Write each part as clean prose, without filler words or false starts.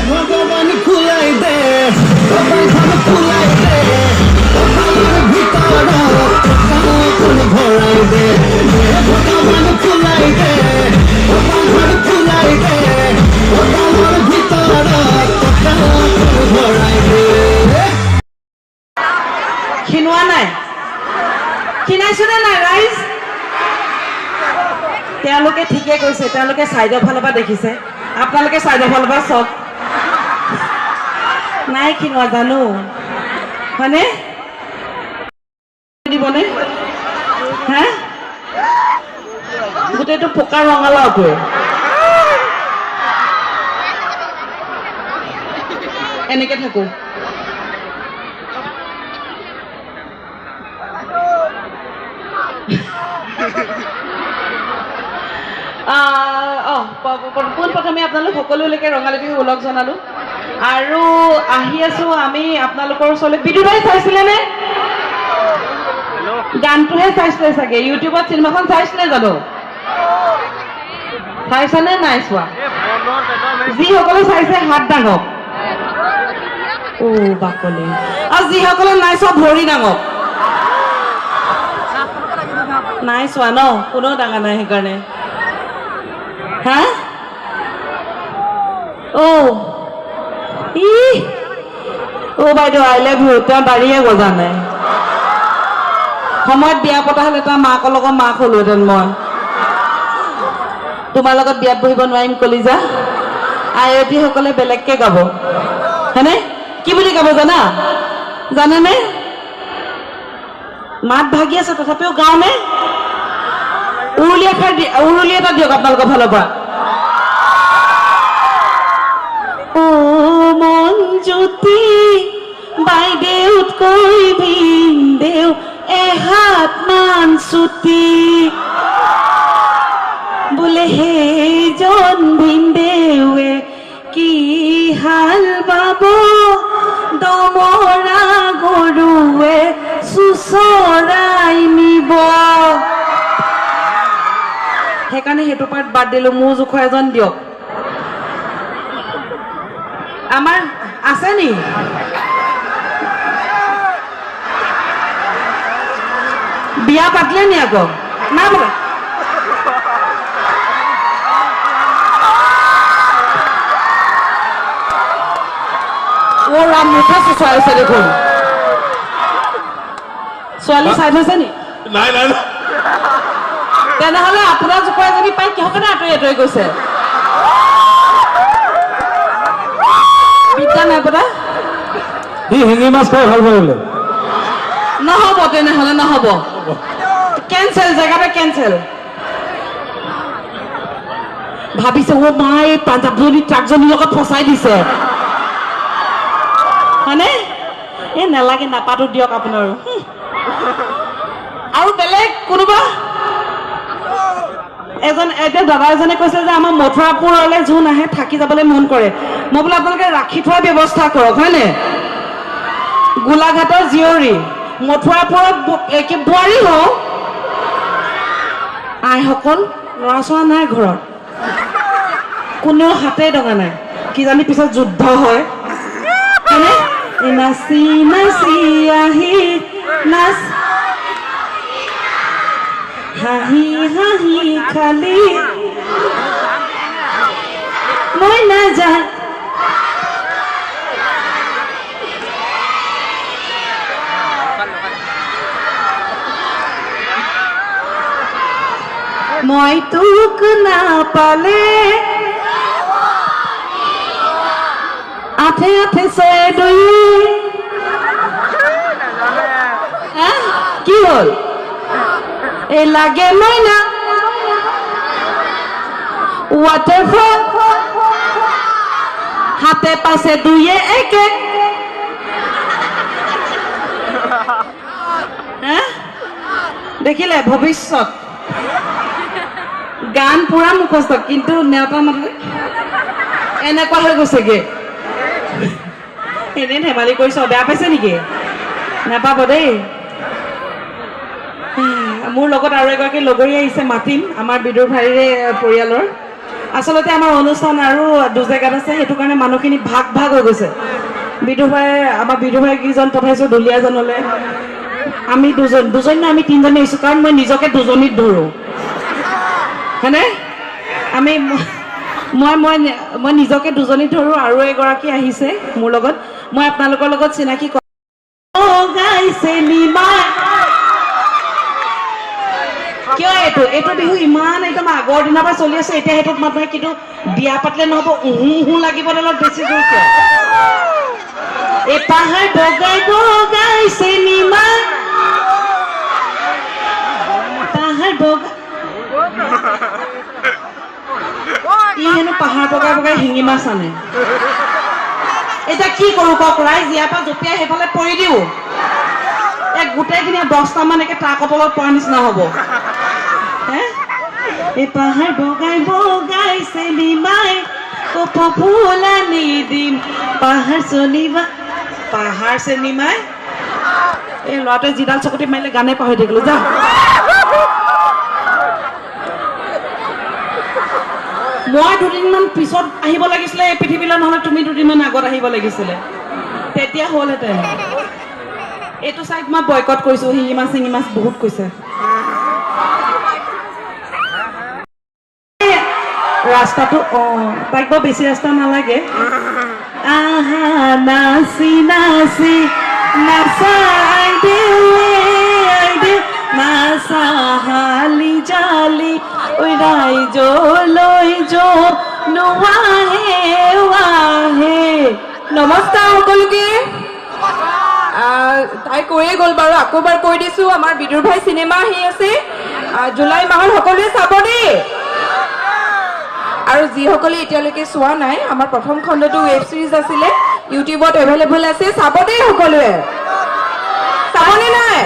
ভগবান খুলাই দে খুলাই দে ভিতৰ ভৰাই দে ভগবান খুলাই দে খুলাই দে ভিতৰ ভৰাই দে খিনোৱা নাই খিনাইছোনে নাই ৰাইজ তেওঁলোকে ঠিকে কৈছে তেওঁলোকে চাইডৰ ফালৰ পৰা দেখিছে আপোনালোকে চাইডৰ ফালৰ পৰা চাওক নাই খিনোৱা জানো হয়নে দিবনে হা গোটেইটো পকা ৰঙালাওটোৱে এনেকে থাকো পোনপ্ৰথমে আপোনালোক সকলোলৈকে ৰঙালী বিহু ওলগ জনালো আৰু আহি আছো আমি আপোনালোকৰ ওচৰলৈ বিদুবাই চাইছিলেনে গানটোহে চাইছিলে চাগে ইউটিউবত চিনেমাখন চাইছিলে জানো চাইছেনে নাই চোৱা যিসকলে চাইছে হাত দাঙক অ বাকলি আৰু যিসকলে নাই চোৱা ভৰি দাঙক নাই চোৱা ন কোনো ডাঙা নাই সেইকাৰণে হা অ বাইদেউ আই লাভ ইউ তেওঁ দাড়িয়ে গজা নাই সময়ত বিয়া পতা হলে তাৰ মাকৰ লগত মাক হলোহেঁতেন মই তোমাৰ লগত বিয়াত বহিব নোৱাৰিম কলিজা আয়তী সকলে বেলেগকে গাব হয়নে কি বুলি গাব জানা জানেনে মাত ভাগি আছে তথাপিও গাও নে উৰুলি এটা দিয়ক আপোনালোকৰ ফালৰ পৰা ও মন জ্যোতি বাইদেউতকৈ ভিনদেউ এহাত মান ছুটি বোলে সেইজন ভিনদেউৱে কি হাল বাব দমৰা গৰুৱে চুচৰাই নিব সেইকাৰণে সেইটো পাৰ্ট বাদ দিলো মোৰ জোখৰ এজন দিয়ক আমাৰ আছে নি বিয়া পাতিলে নি আকৌ না বোলে ওৰা মুখা চুচুৱাই আছে দেখোন ছোৱালী চাই থৈছে নি নাই নাই তেনেহলে আপোনাৰ জোখৰ এজনী পাই কিহৰ কাৰণে আঁতৰি আঁতৰি গৈছে বিদ্যা নাই পতা সি শিঙি মাছ খাই ভাল পায় বোলে নহ'ব তেনেহলে নহ'ব কেঞ্চেল জেগাতে কেঞ্চেল ভাবিছে অ' মা এই পাঞ্জাবজনী ট্ৰাকজনীৰ লগত ফচাই দিছে হয়নে এই নেলাগে নাপাতো দিয়ক আপোনাৰো আৰু বেলেগ কোনোবা এজন এতিয়া দাদা এজনে কৈছে যে আমাৰ মথুৰাপুৰলৈ যোন আহে থাকি যাবলৈ মন কৰে মই বোলে আপোনালোকে ৰাখি থোৱাৰ ব্যৱস্থা কৰক হয়নে গোলাঘাটৰ জীয়ৰী মথুৰাপুৰত বোৱাৰী হওঁ আইসকল ল'ৰা ছোৱালী নাই ঘৰত কোনেও হাতে ডঙা নাই কিজানি পিছত যুদ্ধ হয় হয়নে নাচি নাচি আহি নাচ হাঁহি হাঁহি খালি মই নাযায় মই তোক নাপালে আঠে আঠে চয়ে দৈ কি হল এই লাগে মইনা ৱাটাৰফল হাতে পাশে দুয়ে একে দেখিলে ভৱিষ্যত গান পুৰা মুখস্থ কিন্তু নেওতা মাতে এনেকুৱা হৈ গৈছেগে এনে ধেমালি কৰিছ বেয়া পাইছে নেকি নাপাব দেই মোৰ লগত আৰু এগৰাকী লগৰী আহিছে, মাতিম আমাৰ বিদুৰ ভাইৰে পৰিয়ালৰ। আচলতে আমাৰ অনুষ্ঠান আৰু দুজেগাত আছে, সেইটো কাৰণে মানুহখিনি ভাগ ভাগ হৈ গৈছে। আমাৰ বিদুৰ ভাই কেইজন পঠাইছোঁ দুলীয়াজানলৈ। আমি দুজনী আমি তিনিজনী আহিছোঁ, কাৰণ মই নিজকে দুজনীত ধৰোঁ হয়নে। মই নিজকে দুজনীত ধৰোঁ। আৰু এগৰাকী আহিছে মোৰ লগত, মই আপোনালোকৰ লগত চিনাকি গাইছে নিমাই। কিয় এইটো বিহু ইমান একদম আগৰ দিনৰ পৰা চলি আছে, এতিয়া সেইটোত মানুহে কিন্তু বিয়া পাতিলে নহ'ব, উহু লাগিব অলপ বেছি জোৰ কিয়? এই পাহাৰ বগাই বগাইছে নিমাই, পাহাৰ বগাই ই হেনো পাহাৰ বগাই বগাই শিঙি মাছ আনে। এতিয়া কি কৰো কওক, ৰাইজ ইয়াৰ পৰা জঁপিয়াই সেইফালে পৰি দিওঁ, গোটেইখিনি 10টামান একে ট্ৰাকৰ তলত পৰা নিচিনা হ'ব। এই পাহাৰ বগাই বগাইছে নিমাই, কপৌ ফুল আনি দিম পাহাৰ চেনিমাই। এই ল'ৰাটোৱে যিডাল চকুটি মাৰিলে গানে পাহৰি থাকিলো। যা মই দুদিনমান পিছত আহিব লাগিছিলে এই পৃথিৱীলৈ, নহ'লে তুমি দুদিনমান আগত আহিব লাগিছিলে, তেতিয়া হ'লহেঁতেন। এইটো চাইড মই বয়কট কৰিছোঁ, শিঙি মাছ বহুত কৈছে। ৰাস্তাটো তাইক বৰ বেছি ৰাস্তা নালাগে। আহা নাচি নাচি নাচাই দে নাচা হালি জালি ঐ ৰাইজলৈ নোৱাহে ৱাহে। নমস্কাৰ সকলোকে। তাই কৈয়ে গ'ল বাৰু, আকৌ এবাৰ কৈ দিছোঁ, আমাৰ বিদুৰ ভাই চিনেমা আহি আছে জুলাই মাহত, সকলোৱে চাব দেই। আৰু যিসকলে এতিয়ালৈকে চোৱা নাই, আমাৰ প্ৰথম খণ্ডটো ৱেব ছিৰিজ আছিলে, ইউটিউবত এভেইলেবল আছে, চাব দেই সকলোৱে। চাবনে নাই?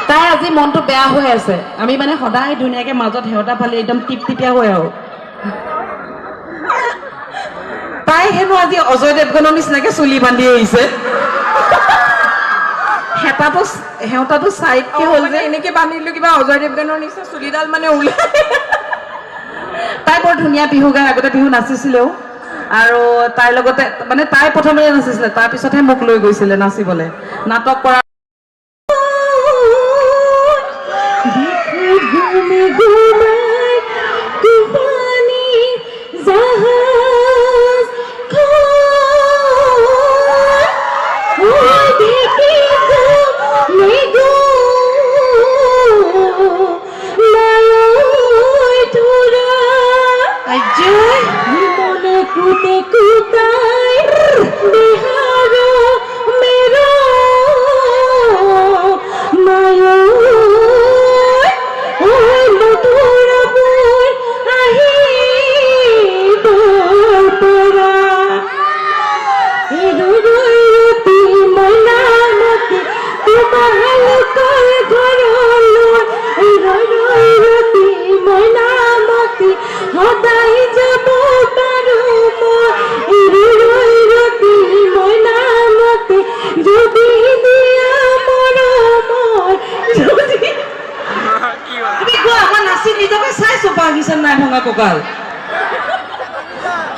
তাই আজি মনটো বেয়া হৈ আছে। আমি মানে সদায় ধুনীয়াকে মাজত সেৱতা ফালি একদম টিপটিপীয়া হৈ আহোঁ। তাই হেনো আজি অজয় দেৱগনৰ নিচিনাকে চুলি বান্ধি আহিছে। সেৱতাটো চাইডকে হ'ল যে এনেকে বান্ধিলো, কিবা অজয় দেৱগানৰ নিচিনা চুলিডাল মানে ওলাই। তাই বৰ ধুনীয়া বিহু গায়, আগতে বিহু নাচিছিলেও। আৰু তাইৰ লগতে মানে তাই প্ৰথমতে নাচিছিলে, তাৰপিছতহে মোক লৈ গৈছিলে নাচিবলৈ, নাটক কৰা।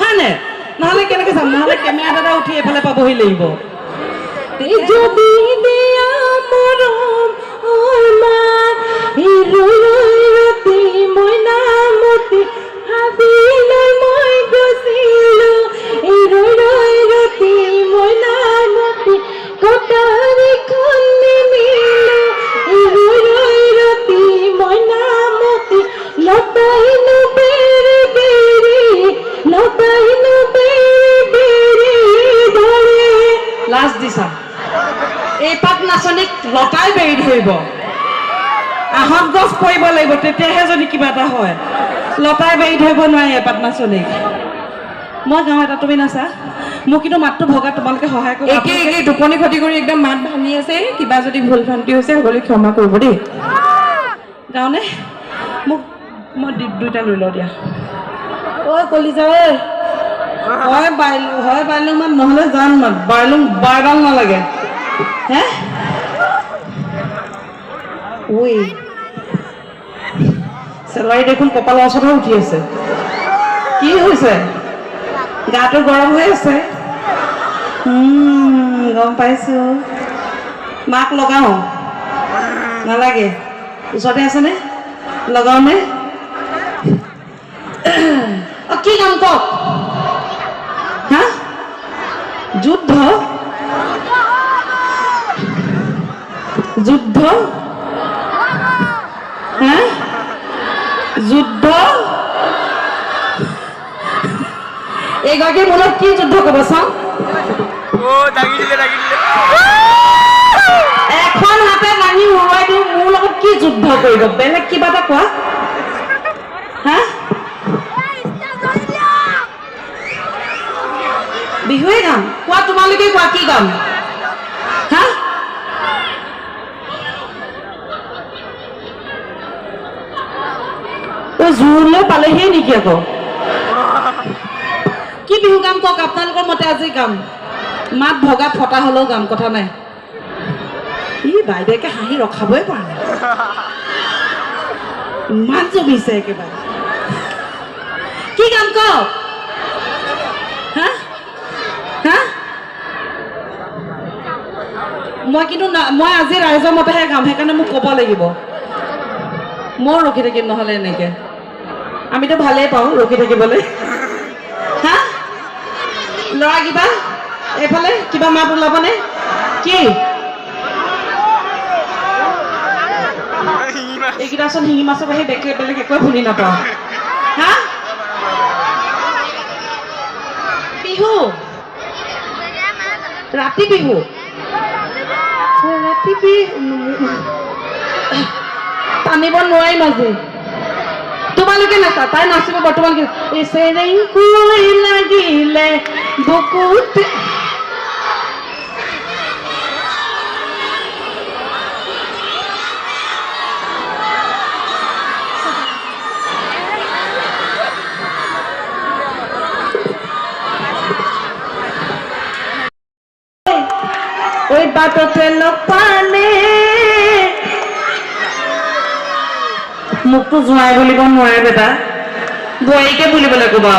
হয়নে? নহ'লে কেনেকে চাম, নহ'লে কেমেৰা দাদা উঠি এইফালে পাবহি লাগিব। লাজ দিছা, এই পাত নাচনীক লতাই বেৰি ধৰিব, আহঁত গছ পৰিব লাগিব, তেতিয়াহে যদি কিবা এটা হয়। লতাই বেৰি ধৰিব নোৱাৰি এপাত নাচনীক। মই গাওঁ এটা, তুমি নাচা। মোক কিন্তু মাতটো ভগা, তোমালোকে সহায় কৰি একে টোপনি ক্ষতি কৰি একদম মাত ভাঙি আছে। কিবা যদি ভুল ভ্ৰান্তি হৈছে সকলোৱে ক্ষমা কৰিব দেই। গাঁৱনে মোক মই দুইটা লৈ লওঁ দিয়া। কলিজা হয় বাইলুং মান, নহ'লে জান মান বাৰডাল নালাগে। হে উই চেলাৰী দেখোন কপালৰ ওচৰতে উঠি আছে কি হৈছে গাটো গৰম হৈ আছে গম পাইছো মাক লগাও নালাগে ওচৰতে আছেনে লগাও নে কি কাম কওক হা যুদ্ধ যুদ্ধ হা যুদ্ধ এইগৰাকী মোৰ লগত কি যুদ্ধ কৰিব চাওঁ এখন হাতে দাঙি উৰুৱাই দিওঁ মোৰ লগত কি যুদ্ধ কৰিব বেলেগ কিবা এটা কোৱা হা বিহুৱে গাম কোৱা তোমালোকে কোৱা কি গাম হা জোৰলৈ পালেহি নেকি আকৌ কি বিহু গাম কওক আপোনালোকৰ মতে আজি গাম মাত ভগা ফটা হলেও গাম কথা নাই ই বাইদেউকে হাঁহি ৰখাবই পৰা নাই ইমান জমিছে একেবাৰে কি গাম কওক হা হা মই কিন্তু মই আজি ৰাইজৰ মতেহে গাম সেইকাৰণে মোক ক'ব লাগিব মই ৰখি থাকিম নহ'লে এনেকে আমিতো ভালেই পাওঁ ৰখি থাকিবলৈ হা ল'ৰা কিবা এইফালে কিবা মাত ওলাবনে কি এইকেইটাচোন শিঙি মাছৰ বাহিৰে বেলেগ একোৱে শুনি নাপাওঁ হা বিহু ৰাতি বিহু ৰাতি বিহু টানিব নোৱাৰিম আজি তোমালোকে নাচা তাই নাচিব বৰ্তমান লাগিলে বুকুতে ওই বাটতে লগ পালে মোকতো জোঁৱাই বুলিব নোৱাৰে বেটা বোৱাৰীকে বুলিবলৈ ক'বা